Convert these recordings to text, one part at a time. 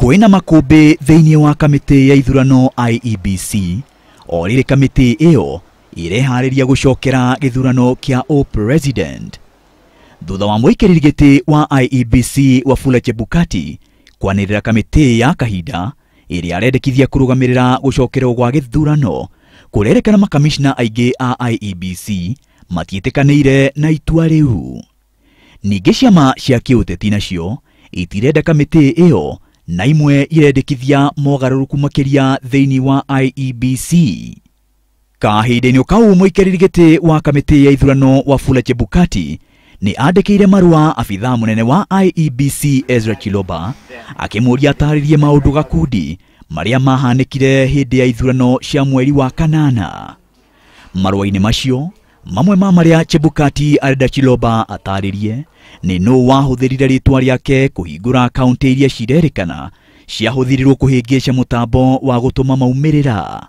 Kwina makũmbĩ thĩinĩ wa kamĩtĩ ya ithurano IEBC, o rĩrĩ kamĩtĩ ĩyo ireharĩria gũcokera gĩthurano kĩa O-President. Thutha wa mũikarĩri gĩtĩ wa IEBC Wafula Chebukati kwanĩrĩra kamĩtĩ ya kahinda ĩrĩa arendekithia kũrũgamĩrĩra gũcokerwo gwa gĩthurano, kũrerekana makamishna aingĩ a IEBC matiĩtĩkanĩire na itua rĩu. Ningĩ ciama cia kĩũteti nacio itirenda kamĩtĩ ĩyo, na imwe irendekithia mogarũrũku makĩria thĩinĩ wa IEBC. Kahinda-inĩ kau mũikarĩri gĩtĩ wa kamĩtĩ ya ithurano Wafula Chebukati nĩ andĩkĩire marũa abithaa mũnene wa IEBC Ezra Chiloba akĩmũria atarĩrie maũndũ gakundi marĩa mahanĩkire hĩndĩ ya ithurano cia mweri wa kanana. Marũa-inĩ macio, mamwe ma marĩa Chebukati arenda Chiloba atarĩrie nĩ nũũ wahũthĩrire rĩtwa rĩake kũhingũra akaunti iria cirerĩkana ciahũthĩrirwo kũhĩngĩca mũtambo wa gũtũma maumĩrĩra.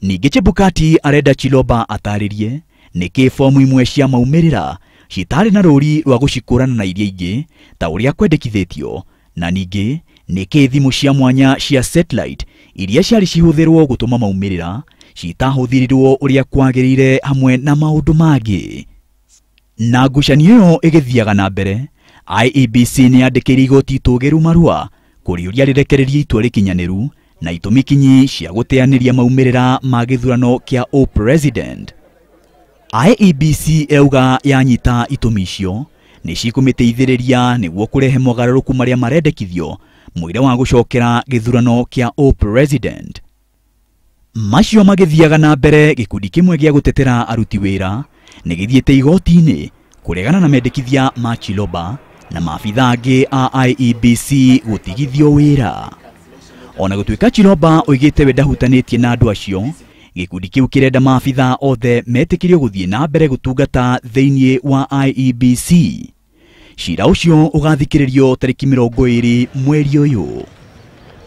Ningĩ Chebukati arenda Chiloba atarĩrie nĩkĩ fomu imwe cia maumĩrĩra citarĩ na rũri rwa gũcikũrana na iria ingĩ ta ũrĩa kwendekithĩtio, na ningĩ nĩkĩ thimũ cia mwanya cia satellite iria ciarĩ cihũthĩrwo gũtũma maumĩrĩra citahũthĩrirwo ũrĩa kwagĩrĩire, hamwe na maũndũ mangĩ. Na ngucanio ĩyo ĩgĩthiaga na mbere, IEBC nĩ yandĩkĩire igoti itũgĩru marũa kũrĩũria rĩrekererie itua rĩkinyanĩru na itũmi kinyi cia gũteanĩria maumĩrĩra ma gĩthurano kĩa O-President. IEBC euga yanyita itũmi icio nĩ cikũmĩteithĩrĩria nĩguo kũrehe mogarũrũku marĩa marendekithio mũira wa gũcokera gĩthurano kĩa O-President. Macio magĩthiaga na mbere, gĩkundi kĩmwe gĩa gũtetera aruti wĩra nĩ gĩthiĩte igoti-inĩ kũregana na mendekithia ma Chiloba na maabithaa angĩ a IEBC gũtigithio wĩra. Ona gũtuĩka Chiloba oigĩte we ndahutanĩtie na andũ acio, gĩkundi kĩu kĩrenda maabithaa othe metĩkĩrio gũthiĩ na mbere gũtungata thĩinĩ wa IEBC. Cira ũcio ũgathikĩrĩrio tarĩki 20 mweri ũyũ.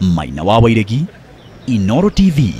Maina wa Wairegi, Inooro TV.